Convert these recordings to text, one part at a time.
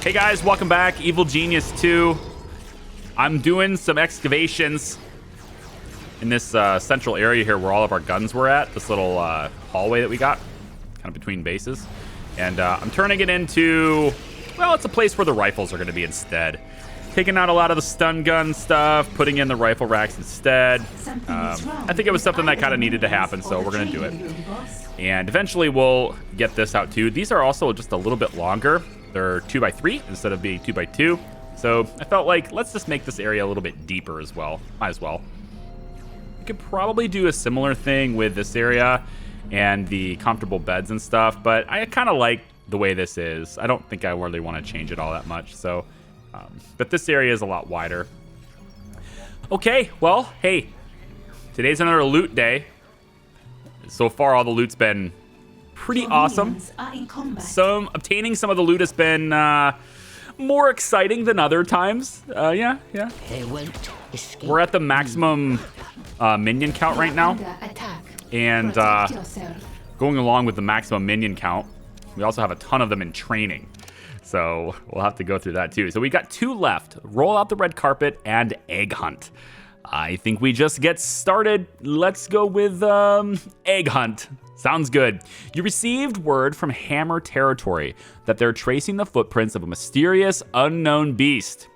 Hey guys, welcome back. Evil Genius 2. I'm doing some excavations in this central area here where all of our guns were at. This little hallway that we got, kind of between bases. And I'm turning it into, well, it's a place where the rifles are going to be instead. Taking out a lot of the stun gun stuff, putting in the rifle racks instead. I think it was something that kind of needed to happen, so we're going to do it. And eventually we'll get this out too. These are also just a little bit longer. They're 2x3 instead of being 2x2. So I felt like let's just make this area a little bit deeper as well. Might as well. We could probably do a similar thing with this area and the comfortable beds and stuff, but I kind of like the way this is. I don't think I really want to change it all that much. So, but this area is a lot wider. Okay, well, hey, today's another loot day. So far, all the loot's been pretty awesome. Obtaining some of the loot has been more exciting than other times. Yeah. We're at the maximum minion count right now. And going along with the maximum minion count, we also have a ton of them in training. So we'll have to go through that too. So we got 2 left. Roll out the red carpet and egg hunt. I think we just get started. Let's go with egg hunt. Sounds good. You received word from Hammer Territory that they're tracing the footprints of a mysterious, unknown beast.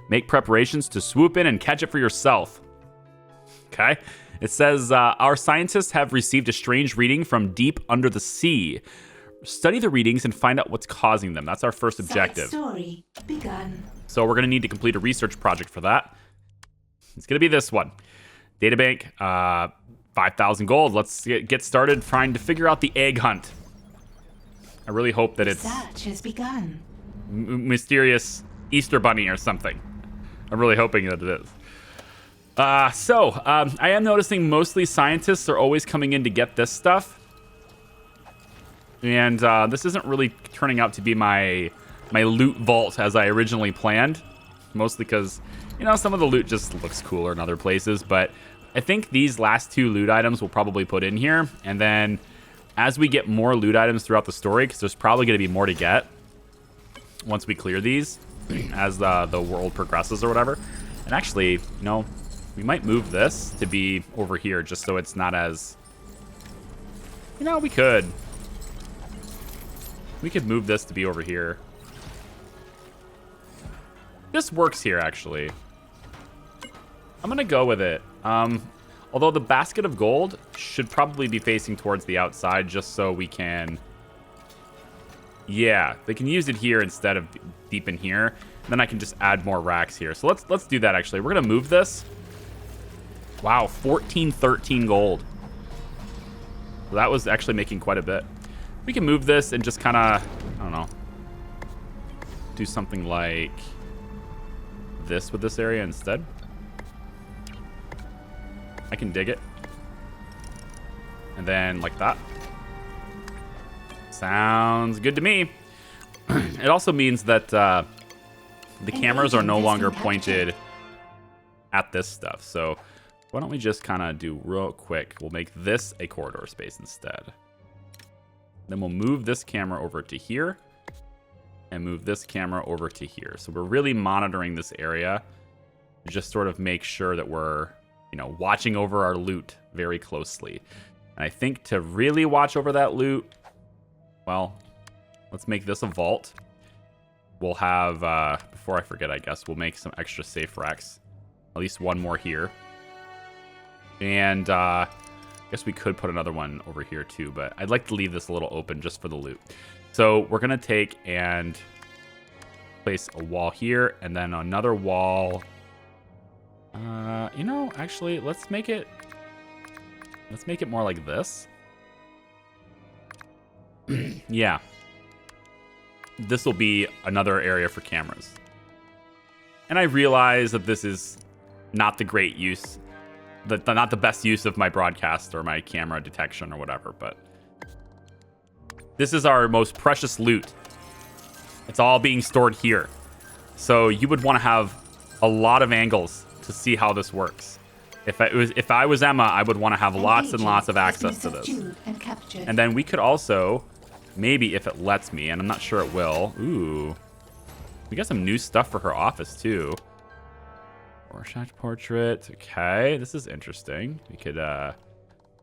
Make preparations to swoop in and catch it for yourself. Okay. It says, our scientists have received a strange reading from deep under the sea. Study the readings and find out what's causing them. That's our first objective. Story begun. So we're going to need to complete a research project for that. It's going to be this one. Databank, 5,000 gold. Let's get started trying to figure out the egg hunt. I really hope that it's Search has begun. mysterious Easter bunny or something. I'm really hoping that it is. I am noticing mostly scientists are always coming in to get this stuff. And this isn't really turning out to be my loot vault as I originally planned. Mostly because, you know, some of the loot just looks cooler in other places. But I think these last 2 loot items we'll probably put in here. And then as we get more loot items throughout the story, because there's probably going to be more to get once we clear these as the world progresses or whatever. And actually, you know, we might move this to be over here just so it's not as... You know, we could. We could move this to be over here. This works here, actually. I'm going to go with it. Although the basket of gold should probably be facing towards the outside just so we can... Yeah, they can use it here instead of deep in here. And then I can just add more racks here. So let's do that, actually. We're going to move this. Wow, 13 gold. So that was actually making quite a bit. We can move this and just kind of, I don't know, do something like this with this area instead. I can dig it. And then like that. Sounds good to me. It also means that the cameras are no longer pointed at this stuff. So why don't we just kind of do real quick. We'll make this a corridor space instead. Then we'll move this camera over to here and move this camera over to here. So we're really monitoring this area to just sort of make sure that we're, you know, watching over our loot very closely. And I think to really watch over that loot, well, let's make this a vault. We'll have, before I forget, I guess, we'll make some extra safe racks. At least one more here. And, I guess we could put another one over here too, but I'd like to leave this a little open just for the loot. So we're going to take and place a wall here and then another wall. You know, actually, let's make it more like this. Yeah. This will be another area for cameras. And I realize that this is not the great use, not the best use of my broadcast or my camera detection or whatever, but this is our most precious loot. It's all being stored here. So you would want to have a lot of angles to see how this works. If I was Emma, I would want to have lots and lots of access to this. And then we could also, maybe if it lets me, and I'm not sure it will. Ooh. We got some new stuff for her office, too. Rorschach portrait. Okay, this is interesting. We could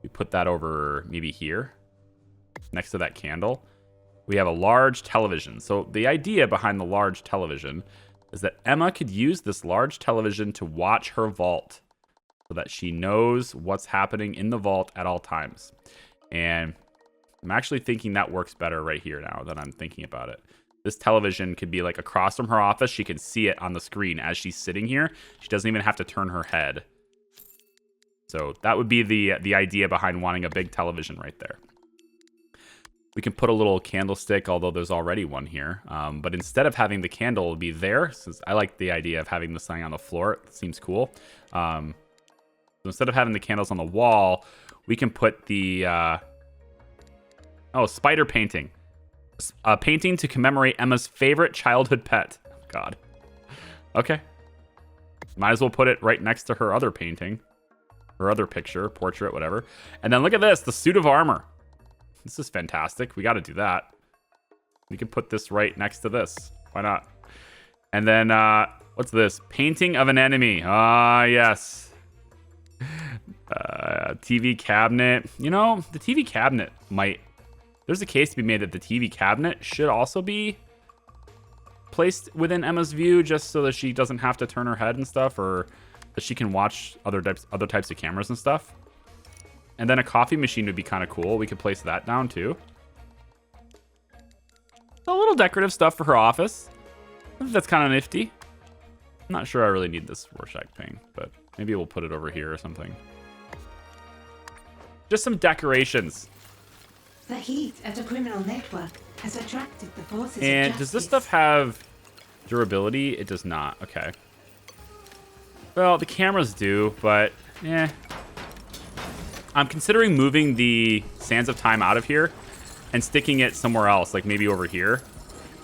we put that over maybe here next to that candle. We have a large television. So the idea behind the large television is that Emma could use this large television to watch her vault so that she knows what's happening in the vault at all times. And I'm actually thinking that works better right here now that I'm thinking about it. This television could be like across from her office. She can see it on the screen as she's sitting here. She doesn't even have to turn her head. So that would be the idea behind wanting a big television right there. We can put a little candlestick, although there's already one here. But instead of having the candle be there, since I like the idea of having this thing on the floor, it seems cool. So instead of having the candles on the wall, we can put the spider painting. A painting to commemorate Emma's favorite childhood pet. God. Okay. Might as well put it right next to her other painting. Her other picture, portrait, whatever. And then look at this, the suit of armor. This is fantastic. We got to do that. We can put this right next to this. Why not? And then, what's this? Painting of an enemy. Ah, yes. TV cabinet. You know, the TV cabinet might... There's a case to be made that the TV cabinet should also be placed within Emma's view, just so that she doesn't have to turn her head and stuff, or that she can watch other types of cameras and stuff. And then a coffee machine would be kind of cool. We could place that down too. A little decorative stuff for her office. I think that's kind of nifty. I'm not sure I really need this Rorschach thing, but maybe we'll put it over here or something. Just some decorations. The heat at a criminal network has attracted the forces And of does this justice. stuff have durability? It does not. Okay. Well, the cameras do, but yeah. I'm considering moving the Sands of Time out of here and sticking it somewhere else, like maybe over here.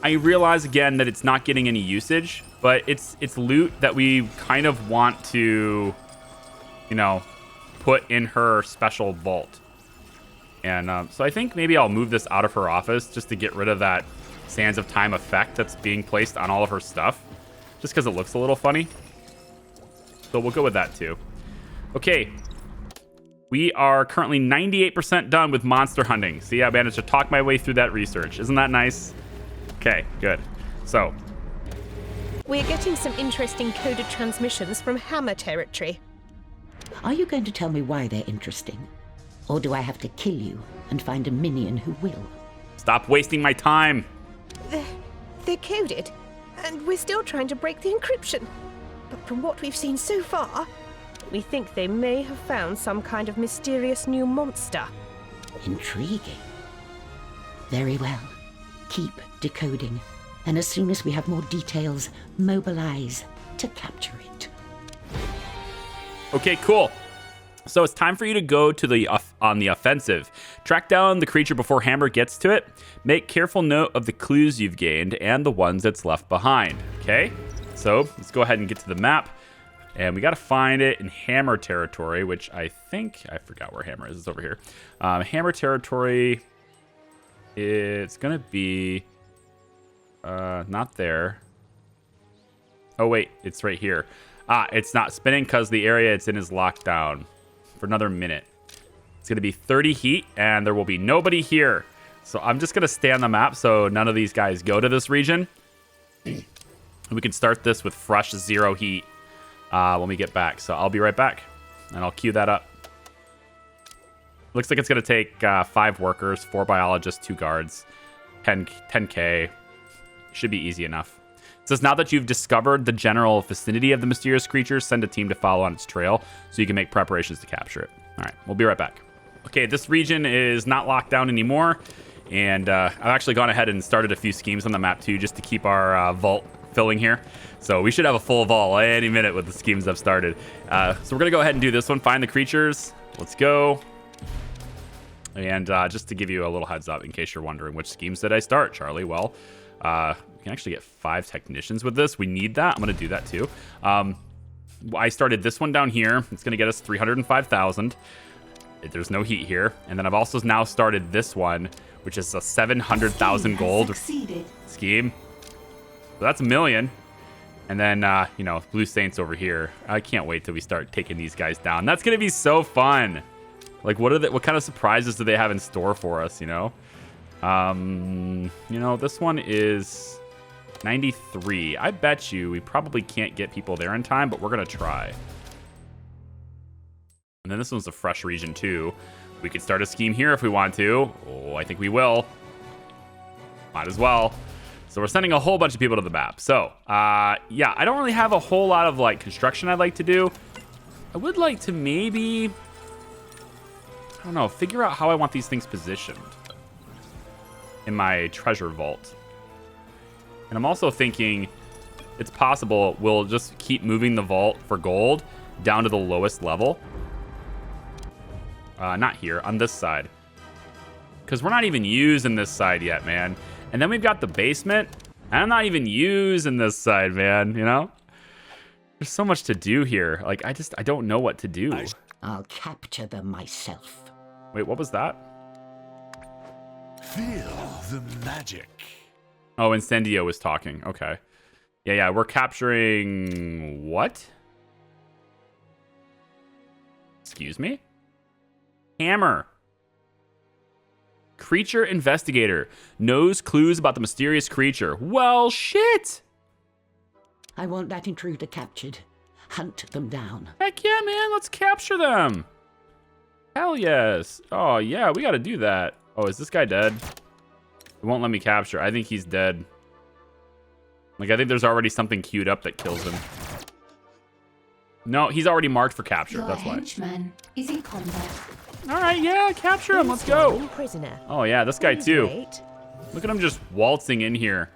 I realize again that it's not getting any usage, but it's loot that we kind of want to, you know, put in her special vault. And so I think maybe I'll move this out of her office just to get rid of that Sands of Time effect that's being placed on all of her stuff, just because it looks a little funny. So we'll go with that too. Okay. We are currently 98% done with monster hunting. See, I managed to talk my way through that research. Isn't that nice? Okay, good. So. We're getting some interesting coded transmissions from Hammer territory. Are you going to tell me why they're interesting? Or do I have to kill you and find a minion who will? Stop wasting my time. They're coded, and we're still trying to break the encryption. But from what we've seen so far, we think they may have found some kind of mysterious new monster. Intriguing. Very well. Keep decoding. And as soon as we have more details, mobilize to capture it. Okay, cool. So it's time for you to go to on the offensive. Track down the creature before Hammer gets to it. Make careful note of the clues you've gained and the ones it's left behind. Okay, so let's go ahead and get to the map. And we got to find it in Hammer territory, which I think... I forgot where Hammer is. It's over here. Hammer territory... It's going to be... not there. Oh, wait. It's right here. It's not spinning because the area it's in is locked down for another minute. It's going to be 30 heat, and there will be nobody here. So I'm just going to stay on the map so none of these guys go to this region. We can start this with fresh 0 heat when we get back. So I'll be right back, and I'll queue that up. Looks like it's going to take 5 workers, 4 biologists, 2 guards, 10k. Should be easy enough. It says, now that you've discovered the general vicinity of the mysterious creature, send a team to follow on its trail so you can make preparations to capture it. All right, we'll be right back. Okay, this region is not locked down anymore, and I've actually gone ahead and started a few schemes on the map too, just to keep our vault filling here. So we should have a full vault any minute with the schemes I've started. So we're gonna go ahead and do this one, find the creatures. Let's go. And just to give you a little heads up, in case you're wondering, which schemes did I start, Charlie? Well, we can actually get 5 technicians with this. We need that. I'm going to do that too. I started this one down here. It's going to get us 305,000. There's no heat here. And then I've also now started this one, which is a 700,000 gold Succeeded. scheme. So that's 1 million. And then, you know, Blue Saints over here. I can't wait till we start taking these guys down. That's going to be so fun. Like, what kind of surprises do they have in store for us, you know? You know, this one is 93. I bet you we probably can't get people there in time, but we're going to try. And then this one's a fresh region, too. We could start a scheme here if we want to. Oh, I think we will. Might as well. So we're sending a whole bunch of people to the map. So, yeah, I don't really have a whole lot of, like, construction I'd like to do. I would like to maybe, I don't know, figure out how I want these things positioned in my treasure vault. And I'm also thinking it's possible we'll just keep moving the vault for gold down to the lowest level. Not here, on this side. Because we're not even using this side yet, man. And then we've got the basement. And I'm not even using this side, man, you know? There's so much to do here. Like, I don't know what to do. I'll capture them myself. Wait, what was that? Feel the magic. Oh, Incendio was talking. Okay. Yeah, we're capturing... What? Excuse me? Hammer. Creature investigator. Knows clues about the mysterious creature. Well, shit! I want that intruder captured. Hunt them down. Heck yeah, man. Let's capture them. Hell yes. Oh, yeah, we gotta do that. Oh, is this guy dead? It won't let me capture. I think he's dead. Like, I think there's already something queued up that kills him. No, he's already marked for capture. That's why. Henchman is in combat. All right, yeah, capture him. Let's go. Prisoner. Oh, yeah, this guy too. Wait. Look at him just waltzing in here.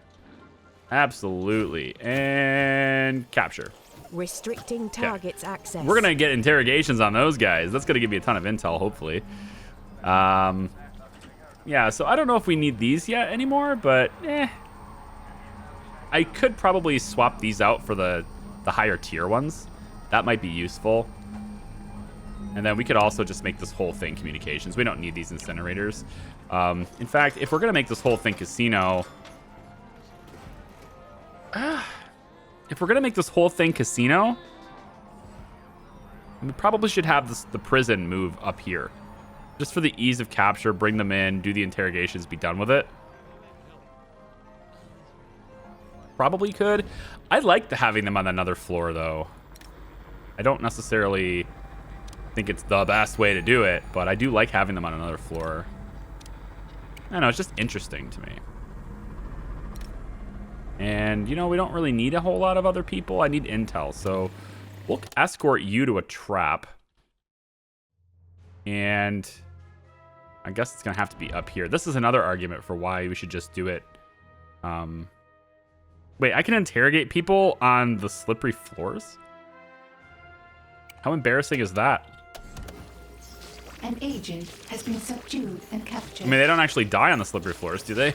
Absolutely. And capture. Restricting target's access. We're going to get interrogations on those guys. That's going to give me a ton of intel, hopefully. Yeah, so I don't know if we need these yet anymore, but I could probably swap these out for the higher tier ones. That might be useful. And then we could also just make this whole thing communications. We don't need these incinerators. In fact, if we're going to make this whole thing casino... if we're going to make this whole thing casino, we probably should have the prison move up here. Just for the ease of capture, bring them in, do the interrogations, be done with it. Probably could. I like having them on another floor, though. I don't necessarily think it's the best way to do it, but I do like having them on another floor. I don't know, it's just interesting to me. And, you know, we don't really need a whole lot of other people. I need intel, so we'll escort you to a trap. And I guess it's going to have to be up here. This is another argument for why we should just do it. Wait, I can interrogate people on the slippery floors? How embarrassing is that? An agent has been subdued and captured. I mean, they don't actually die on the slippery floors, do they?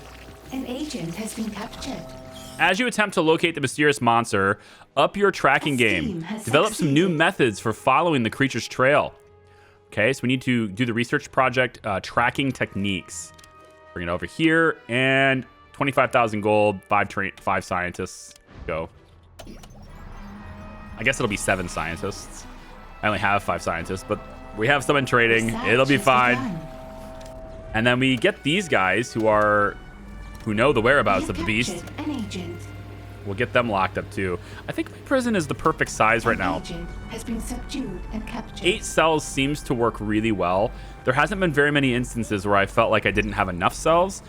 An agent has been captured. As you attempt to locate the mysterious monster, up your tracking game. Develop some new methods for following the creature's trail. Okay, so we need to do the research project, tracking techniques. Bring it over here, and 25,000 gold, 5 scientists. Go. I guess it'll be 7 scientists. I only have 5 scientists, but we have some in trading. It'll be fine. And then we get these guys who know the whereabouts of the beast. An agent. We'll get them locked up too. I think my prison is the perfect size right now. An agent has been subdued and captured. 8 cells seems to work really well. There hasn't been very many instances where I felt like I didn't have enough cells.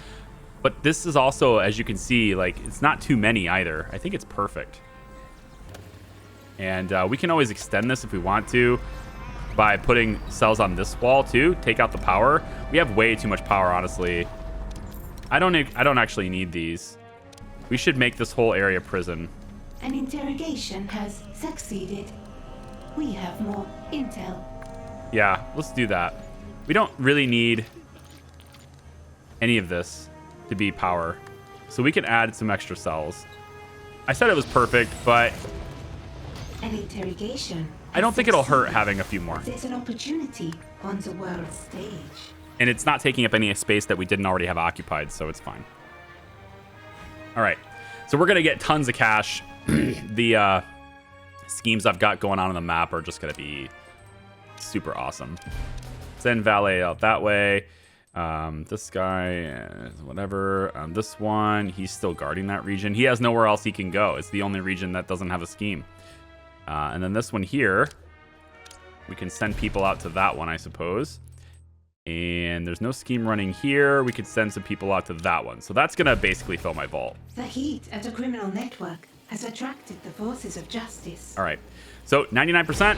But this is also, as you can see, like, it's not too many either. I think it's perfect. And we can always extend this if we want to by putting cells on this wall too. Take out the power. We have way too much power, honestly. I don't actually need these. We should make this whole area prison. An interrogation has succeeded. We have more intel. Yeah, let's do that. We don't really need any of this to be power. So we can add some extra cells. I said it was perfect, but An interrogation. I don't think it'll hurt having a few more. There's an opportunity on the world stage. And it's not taking up any space that we didn't already have occupied, so it's fine. All right. So we're going to get tons of cash. The schemes I've got going on the map are just going to be super awesome. Send valet out that way. This guy, whatever. This one, he's still guarding that region. He has nowhere else he can go. It's the only region that doesn't have a scheme. And then this one here, we can send people out to that one, I suppose. And there's no scheme running here. We could send some people out to that one. So that's going to basically fill my vault. The heat at a criminal network has attracted the forces of justice. All right. So 99%.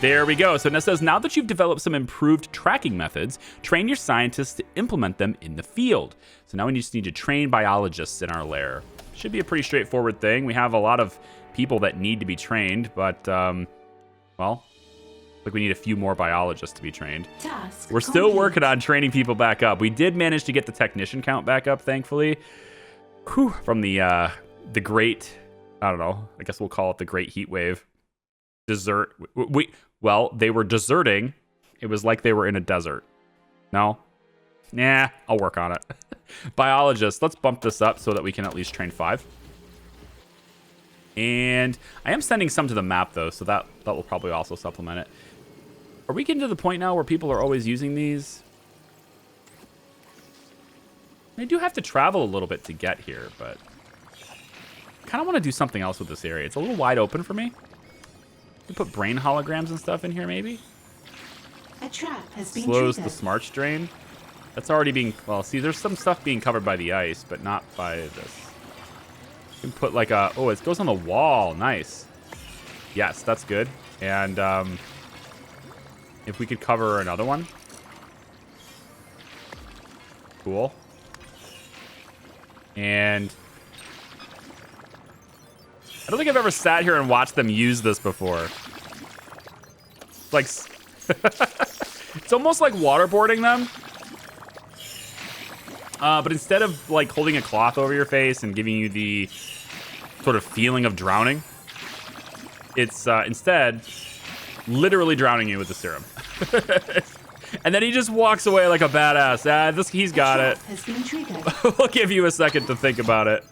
There we go. So it says, now that you've developed some improved tracking methods, train your scientists to implement them in the field. So now we just need to train biologists in our lair. Should be a pretty straightforward thing. We have a lot of people that need to be trained, but, well, like we need a few more biologists to be trained. Task We're still complete. working on training people back up. We did manage to get the technician count back up, thankfully. Whew, from the great, I don't know, I guess we'll call it the great heat wave. Desert. Well, they were deserting. It was like they were in a desert. No? Nah, I'll work on it. Biologists, let's bump this up so that we can at least train 5. And I am sending some to the map, though, so that will probably also supplement it. Are we getting to the point now where people are always using these? I do have to travel a little bit to get here, but I kind of want to do something else with this area. It's a little wide open for me. We put brain holograms and stuff in here, maybe? A trap has been Slows triggered. the smart strain. That's already being... Well, see, there's some stuff being covered by the ice, but not by this. You can put like a... Oh, it goes on the wall. Nice. Yes, that's good. And if we could cover another one. Cool. And I don't think I've ever sat here and watched them use this before. Like, it's almost like waterboarding them. But instead of like holding a cloth over your face and giving you the sort of feeling of drowning, it's instead literally drowning you with the serum. And then he just walks away like a badass. He's got it. Has been triggered. We'll give you a second to think about it.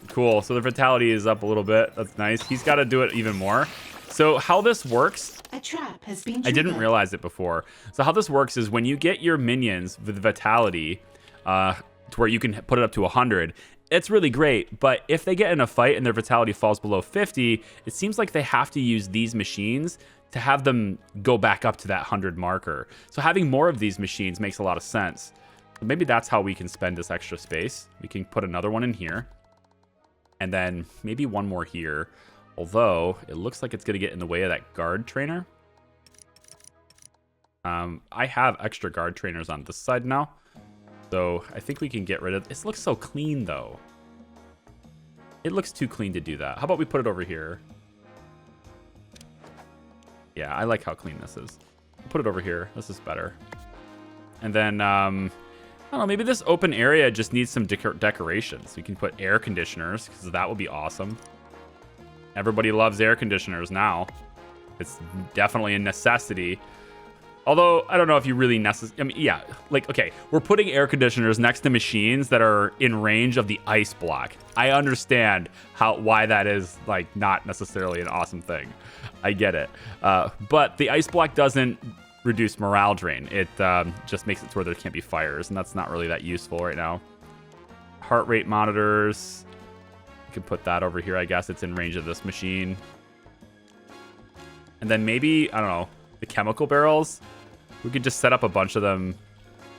Cool. So the vitality is up a little bit. That's nice. He's got to do it even more. So how this works, A trap has been I triggered. didn't realize it before. So how this works is when you get your minions with vitality to where you can put it up to 100, it's really great. But if they get in a fight and their vitality falls below 50, it seems like they have to use these machines to have them go back up to that 100 marker. So having more of these machines makes a lot of sense. So maybe that's how we can spend this extra space. We can put another one in here. And then maybe one more here. Although, it looks like it's going to get in the way of that guard trainer. I have extra guard trainers on this side now. So, I think we can get rid of... This looks so clean, though. It looks too clean to do that. How about we put it over here? Yeah, I like how clean this is. Put it over here. This is better. And then, I don't know, maybe this open area just needs some decorations. We can put air conditioners, because that would be awesome. Everybody loves air conditioners now. It's definitely a necessity. Although, I don't know if you really I mean, yeah, like, okay, we're putting air conditioners next to machines that are in range of the ice block. I understand why that is, like, not necessarily an awesome thing. I get it. But the ice block doesn't reduce morale drain. It just makes it so where there can't be fires, and that's not really that useful right now. Heart rate monitors. You can put that over here, I guess. It's in range of this machine. And then maybe, I don't know, the chemical barrels. We could just set up a bunch of them.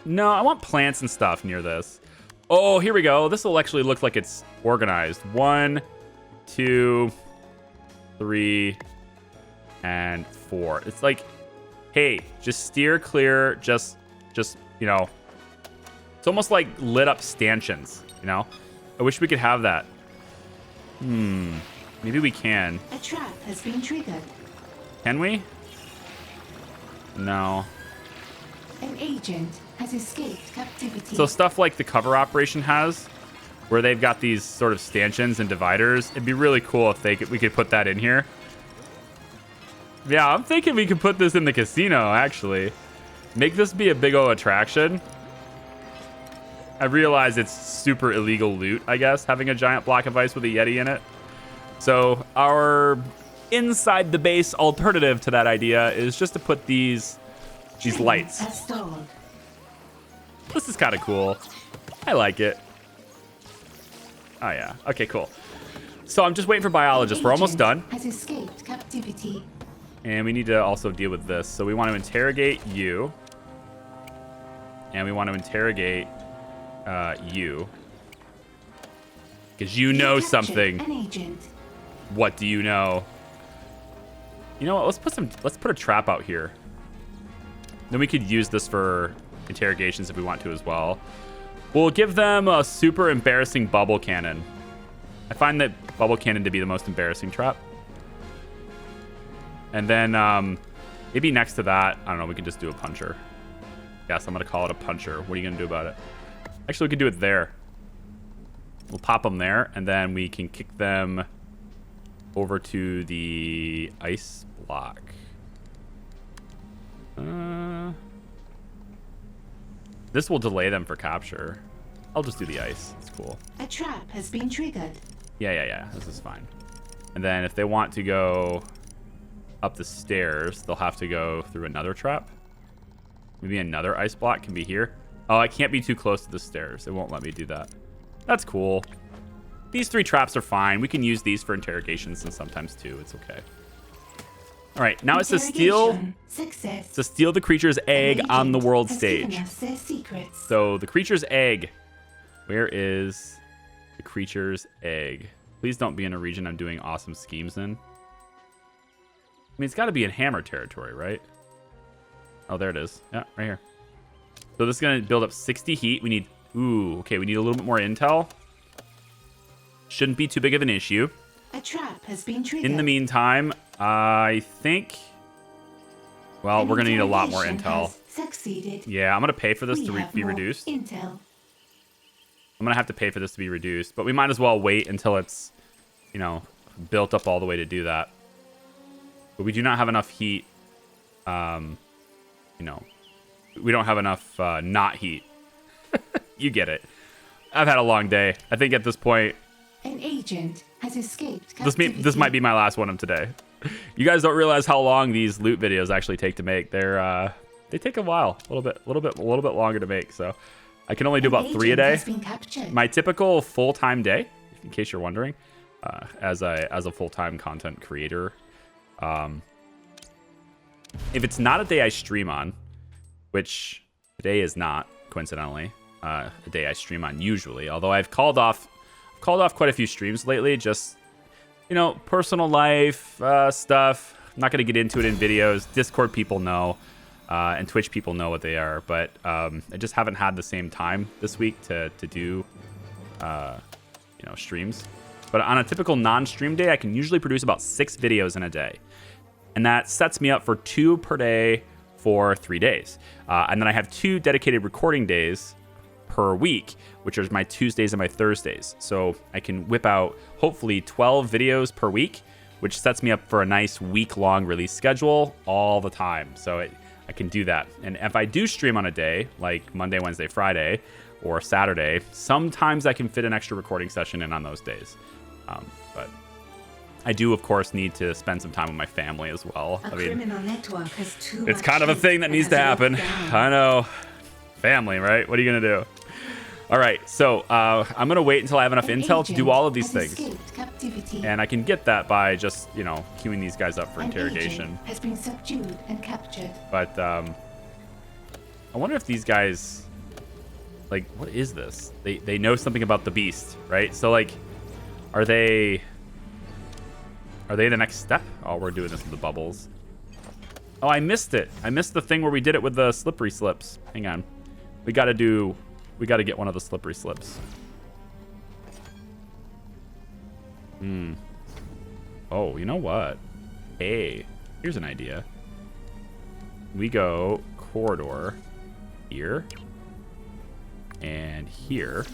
No, I want plants and stuff near this. Oh, here we go. This will actually look like it's organized. 1, 2, 3, and 4. It's like, hey, just steer clear. Just, you know, it's almost like lit up stanchions, you know? I wish we could have that. Maybe we can. A trap has been triggered. Can we? No. An agent has escaped captivity. So stuff like the cover operation has, where they've got these sort of stanchions and dividers, it'd be really cool if we could put that in here. Yeah, I'm thinking we could put this in the casino, actually. Make this be a big old attraction. I realize it's super illegal loot, I guess, having a giant block of ice with a Yeti in it. So our inside the base alternative to that idea is just to put these lights. Installed. This is kind of cool. I like it. Oh yeah. Okay, cool. So I'm just waiting for biologists. We're almost done. Has escaped captivity. And we need to also deal with this. So we want to interrogate you. And we want to interrogate you. Because you know something. An agent. What do you know? You know what? Let's put a trap out here. Then we could use this for interrogations if we want to as well. We'll give them a super embarrassing bubble cannon. I find that bubble cannon to be the most embarrassing trap. And then maybe next to that, I don't know, we can just do a puncher. Yes, I'm going to call it a puncher. What are you going to do about it? Actually, we could do it there. We'll pop them there, and then we can kick them over to the ice block. This will delay them for capture. I'll just do the ice. It's cool. A trap has been triggered. Yeah. This is fine. And then if they want to go up the stairs, they'll have to go through another trap. Maybe another ice block can be here. Oh, I can't be too close to the stairs. It won't let me do that. That's cool. These 3 traps are fine. We can use these for interrogations and sometimes too. It's okay. All right, now it's to steal the creature's egg on the world stage. So the creature's egg. Where is the creature's egg? Please don't be in a region I'm doing awesome schemes in. I mean, it's got to be in hammer territory, right? Oh, there it is. Yeah, right here. So this is going to build up 60 heat. We need... Ooh, okay, we need a little bit more intel. Shouldn't be too big of an issue. A trap has been triggered. In the meantime, I think... Well, we're going to need a lot more intel. Succeeded. Yeah, I'm going to pay for this to be reduced. Intel. I'm going to have to pay for this to be reduced, but we might as well wait until it's, you know, built up all the way to do that. But we do not have enough heat. You know, we don't have enough not heat. You get it. I've had a long day. I think at this point... An agent has escaped captivity. This might be my last one of today. You guys don't realize how long these loot videos actually take to make. They take a while, a little bit longer to make. So I can only do about 3 a day. My typical full-time day, in case you're wondering, as a full-time content creator, if it's not a day I stream on, which today is not, coincidentally, a day I stream on usually. Although I've called off quite a few streams lately, just, you know, personal life stuff. I'm not going to get into it in videos. Discord people know, and Twitch people know what they are, but I just haven't had the same time this week to do, you know, streams. But on a typical non-stream day, I can usually produce about 6 videos in a day. And that sets me up for 2 per day for 3 days. And then I have 2 dedicated recording days per week, which are my Tuesdays and my Thursdays. So I can whip out hopefully 12 videos per week, which sets me up for a nice week-long release schedule all the time. So I can do that. And if I do stream on a day, like Monday, Wednesday, Friday, or Saturday, sometimes I can fit an extra recording session in on those days. But I do, of course, need to spend some time with my family as well. I mean, it's kind of a thing that needs to happen. I know. Family, right? What are you going to do? All right, so I'm going to wait until I have enough intel to do all of these things. And I can get that by just, you know, queuing these guys up for interrogation. Has been subdued and captured. But I wonder if these guys, like, what is this? They know something about the beast, right? So, like, are they the next step? Oh, we're doing this with the bubbles. Oh, I missed it. I missed the thing where we did it with the slippery slips. Hang on. We got to get one of the slippery slips. Oh, you know what? Hey, here's an idea. We go corridor here and here.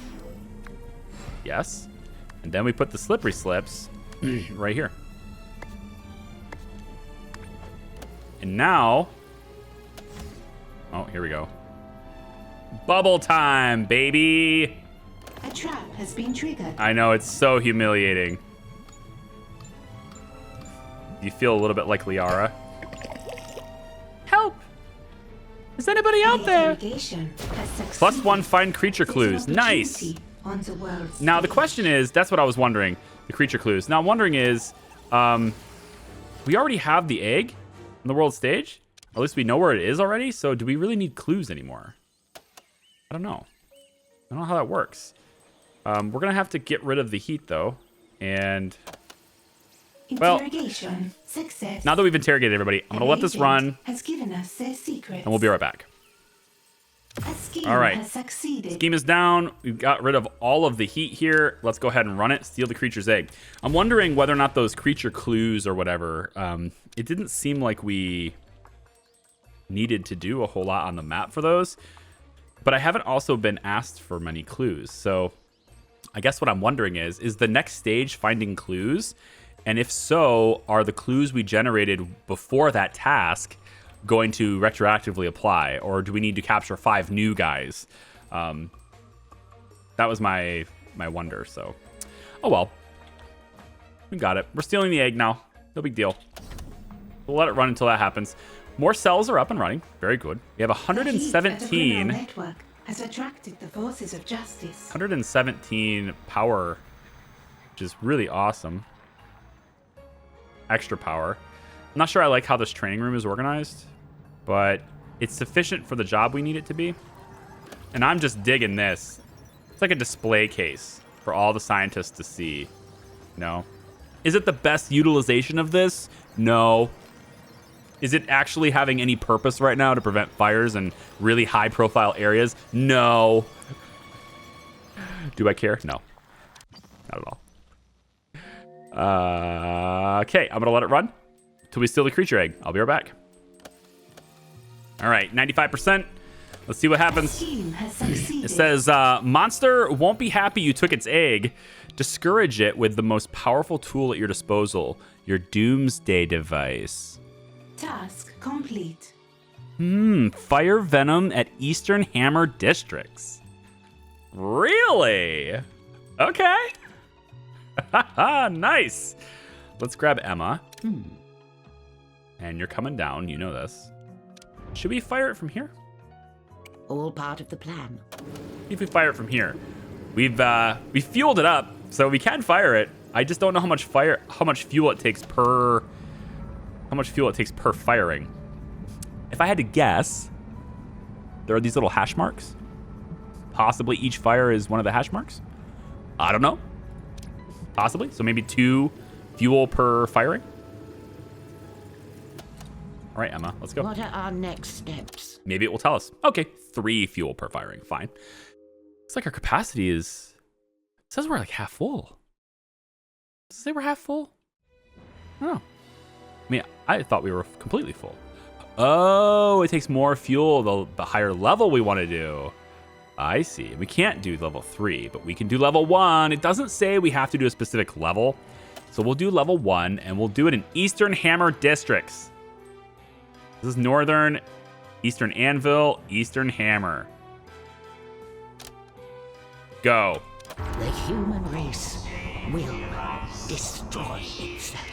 Yes. And then we put the slippery slips right here. And now, oh, here we go. Bubble time, baby. A trap has been triggered. I know, it's so humiliating. You feel a little bit like Liara. Help! Is anybody out there? Interrogation has succeeded. +1 find creature There's clues. an Nice. opportunity on the world Now the stage. question is, that's what I was wondering, the creature clues. Now I'm wondering is, we already have the egg on the world stage? At least we know where it is already, so do we really need clues anymore? I don't know. I don't know how that works. We're gonna have to get rid of the heat though, and well, Interrogation success. now that we've interrogated everybody, I'm gonna let this run, Has given us their secrets. and we'll be right back. A scheme All right. has succeeded. Scheme is down. We've got rid of all of the heat here. Let's go ahead and run it. Steal the creature's egg. I'm wondering whether or not those creature clues or whatever, it didn't seem like we needed to do a whole lot on the map for those, but I haven't also been asked for many clues. So I guess what I'm wondering is the next stage finding clues? And if so, are the clues we generated before that task going to retroactively apply, or do we need to capture 5 new guys? That was my wonder. So, oh well, we got it. We're stealing the egg now. No big deal. We'll let it run until that happens. More cells are up and running. Very good. We have The heat at the criminal 117 network has attracted the forces of justice. 117 power, which is really awesome. Extra power. I'm not sure I like how this training room is organized, but it's sufficient for the job we need it to be. And I'm just digging this. It's like a display case for all the scientists to see. You know? Is it the best utilization of this? No. Is it actually having any purpose right now to prevent fires in really high profile areas? No. Do I care? No. Not at all. Okay, I'm gonna let it run till we steal the creature egg. I'll be right back. All right, 95%. Let's see what happens. Scheme has succeeded. It says, monster won't be happy you took its egg. Discourage it with the most powerful tool at your disposal, your doomsday device. Task complete. Fire venom at Eastern Hammer Districts. Really? Okay. Nice. Let's grab Emma. And you're coming down, you know this. Should we fire it from here? All part of the plan. If we fire it from here, we fueled it up, so we can fire it. I just don't know how much fuel it takes per firing. If I had to guess, there are these little hash marks. Possibly each fire is one of the hash marks. I don't know. Possibly. So maybe 2 fuel per firing. All right, Emma, let's go. What are our next steps? Maybe it will tell us. Okay, 3 fuel per firing. Fine. Looks like our capacity is... It says we're like half full. Does it say we're half full? I don't know. I mean, I thought we were completely full. Oh, it takes more fuel the higher level we want to do. I see. We can't do level 3, but we can do level 1. It doesn't say we have to do a specific level. So we'll do level 1, and we'll do it in Eastern Hammer Districts. This is Northern, Eastern Anvil, Eastern Hammer. Go. The human race will destroy itself.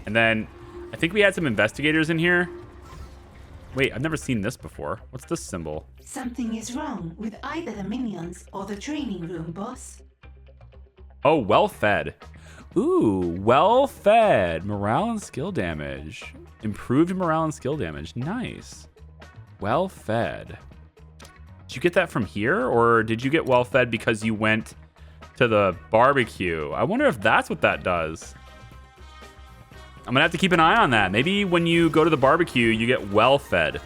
And then I think we had some investigators in here. Wait, I've never seen this before. What's this symbol? Something is wrong with either the minions or the training room, boss. Oh, well fed. Ooh, well fed. Morale and skill damage. Improved morale and skill damage. Nice. Well fed. Did you get that from here, or did you get well fed because you went to the barbecue? I wonder if that's what that does. I'm gonna have to keep an eye on that. Maybe when you go to the barbecue, you get well fed.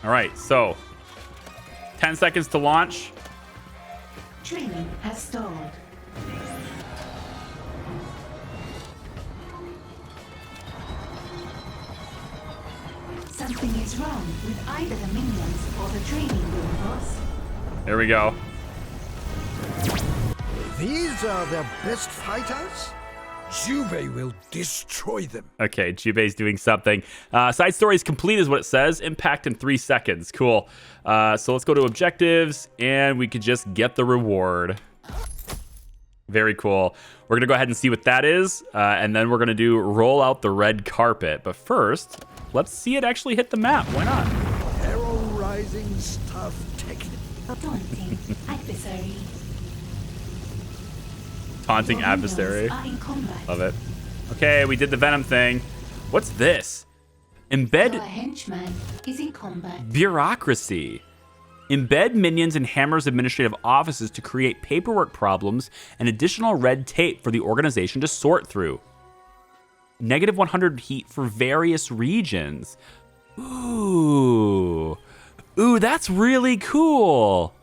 All right, so 10 seconds to launch. Training has stalled. Something is wrong with either the minions or the training room, boss. There we go. These are the best fighters? Juve will destroy them. Okay, Jubei's doing something. Side story is complete is what it says. Impact in 3 seconds. Cool. So let's go to objectives, and we could just get the reward. Very cool. We're going to go ahead and see what that is, and then we're going to do roll out the red carpet. But first, let's see it actually hit the map. Why not? Terrorizing stuff technique. Daunting adversary. Taunting Your minions adversary. are in combat. Love it. Okay, we did the Venom thing. What's this? Embed Your henchman is in combat. bureaucracy. Embed minions in Hammer's administrative offices to create paperwork problems and additional red tape for the organization to sort through. Negative 100 heat for various regions. Ooh. Ooh, that's really cool.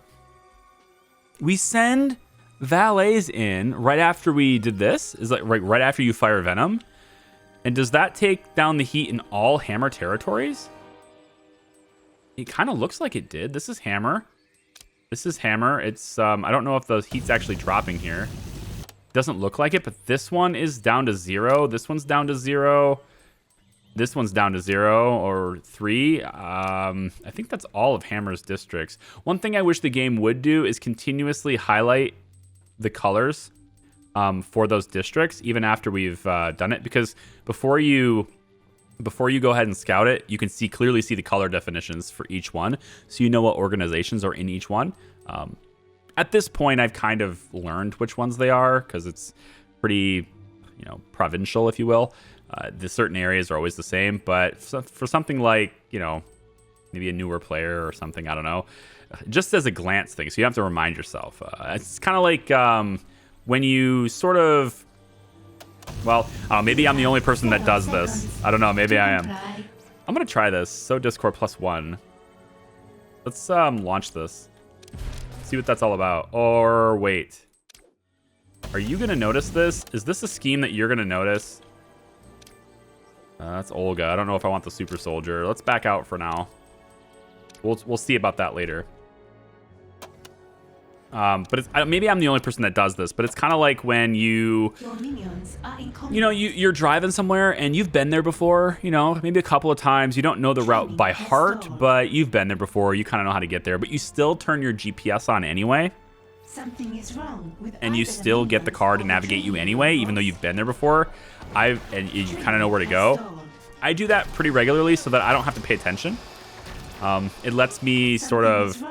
We send valets in right after we did this. Is like right after you fire Venom. And does that take down the heat in all Hammer territories? It kind of looks like it did. This is Hammer. This is Hammer. It's I don't know if the heat's actually dropping here. Doesn't look like it, but this one is down to 0. This one's down to 0. This one's down to 0 or 3. I think that's all of Hammer's districts. One thing I wish the game would do is continuously highlight the colors for those districts, even after we've done it, because before you go ahead and scout it, you can clearly see the color definitions for each one, so you know what organizations are in each one. At this point, I've kind of learned which ones they are because it's pretty, provincial, if you will. The certain areas are always the same, but for something like, maybe a newer player or something, I don't know, just as a glance thing, so you have to remind yourself. It's kind of like when you sort of, maybe I'm the only person that does this. I don't know, maybe I am. I'm going to try this. So Discord +1. Let's launch this. See what that's all about. Or wait. Are you going to notice this? Is this a scheme that you're going to notice? That's Olga. I don't know if I want the super soldier. Let's back out for now. We'll see about that later. But maybe I'm the only person that does this, but it's kind of like when Your minions are in combat. you're driving somewhere and you've been there before, maybe a couple of times. You don't know the route by heart, but you've been there before. You kind of know how to get there, but you still turn your GPS on anyway. Something is wrong with And you either the still get the minions car or to the navigate you training anyway, even though you've been there before. And you kind of know where to go. I do that pretty regularly so that I don't have to pay attention. It lets me sort of,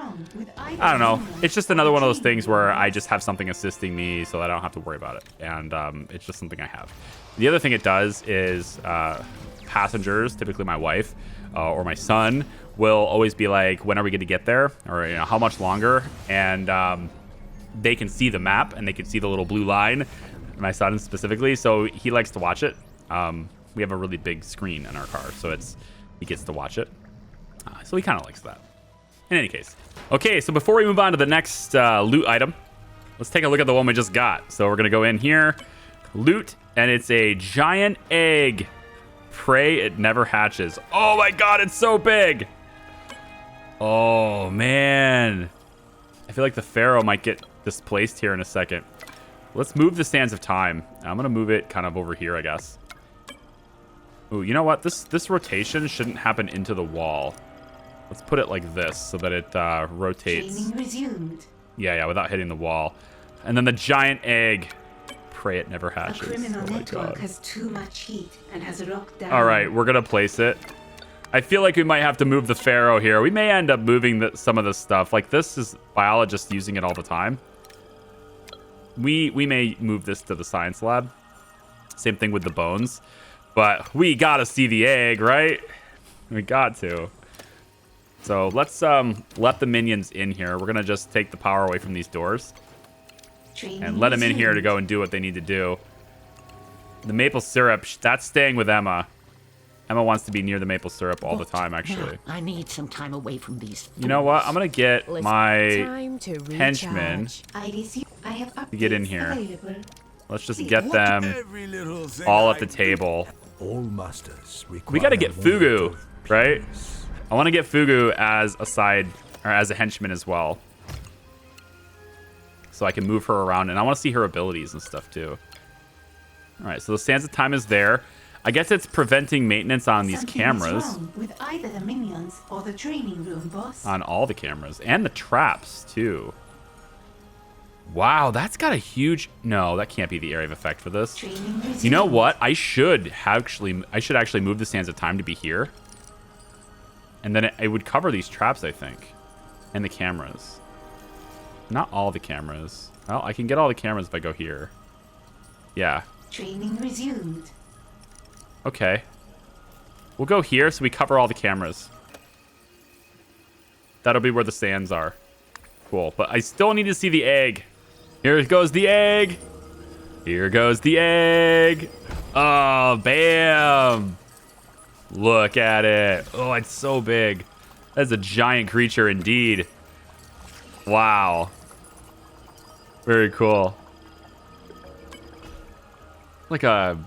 I don't know. It's just another one of those things where I just have something assisting me so that I don't have to worry about it. And it's just something I have. The other thing it does is passengers, typically my wife or my son, will always be like, when are we going to get there? Or how much longer? And they can see the map and they can see the little blue line, my son specifically. So he likes to watch it. We have a really big screen in our car, so he gets to watch it. So he kind of likes that. In any case. Okay, so before we move on to the next loot item, let's take a look at the one we just got. So we're going to go in here, loot, and it's a giant egg. Pray it never hatches. Oh my god, it's so big. Oh, man. I feel like the Pharaoh might get displaced here in a second. Let's move the Sands of Time. I'm going to move it kind of over here, I guess. Ooh, you know what? This rotation shouldn't happen into the wall. Let's put it like this so that it rotates. Training resumed. Yeah, without hitting the wall. And then the giant egg. Pray it never A hatches. criminal Oh my network God. has too much heat and has locked down. All right, we're going to place it. I feel like we might have to move the Pharaoh here. We may end up moving some of this stuff. Like, this is biologists using it all the time. We may move this to the science lab. Same thing with the bones. But we got to see the egg, right? We got to. So let's let the minions in here. We're going to just take the power away from these doors. Training And let them in here to resumed. go and do what they need to do. The maple syrup, that's staying with Emma. Emma wants to be near the maple syrup all the time, actually. Now, I need some time away from these. You know what? I'm going to get Listen, my time to henchmen recharge. I have to get in updates here. available. Let's just get them Every little thing all I at the do. table. All masters We got to require get one Fugu, of right? peace. I want to get Fugu as a side, or as a henchman as well. So I can move her around, and I want to see her abilities and stuff too. All right, so the sands of time is there. I guess it's preventing maintenance on these Something cameras. is wrong with either the minions or the training room, boss. On all the cameras. And the traps, too. Wow, that's got a huge... No, that can't be the area of effect for this. Training resumed. You know what? I should actually move the sands of time to be here. And then it would cover these traps, I think. And the cameras. Not all the cameras. Well, I can get all the cameras if I go here. Yeah. Training resumed. Okay. We'll go here so we cover all the cameras. That'll be where the sands are. Cool. But I still need to see the egg. Here goes the egg. Here goes the egg. Oh, bam. Look at it. Oh, it's so big. That's a giant creature indeed. Wow. Very cool. Like a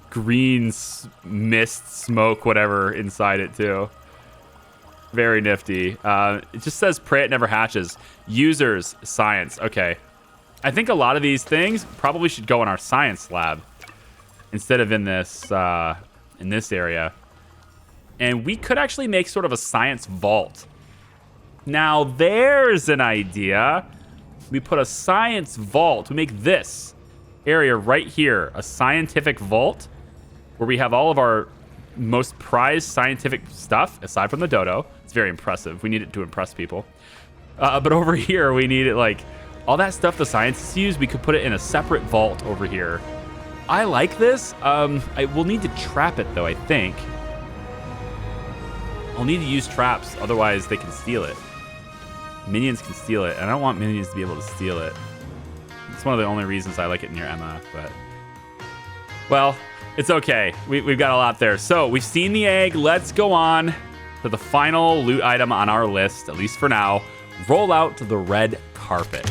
green mist, smoke, whatever inside it too. Very nifty. It just says prey it never hatches. Users, science. Okay. I think a lot of these things probably should go in our science lab instead of in this area. And we could actually make sort of a science vault. Now there's an idea. We put a science vault. We make this area right here a scientific vault where we have all of our most prized scientific stuff, aside from the dodo. It's very impressive. We need it to impress people. But over here, we need it like all that stuff the scientists use. We could put it in a separate vault over here. I like this. I will need to trap it though, I think. I'll need to use traps, otherwise they can steal it. Minions can steal it, and I don't want minions to be able to steal it. It's one of the only reasons I like it near Emma, but... Well, it's okay. We've got a lot there. So, we've seen the egg. Let's go on to the final loot item on our list, at least for now. Roll out to the red carpet.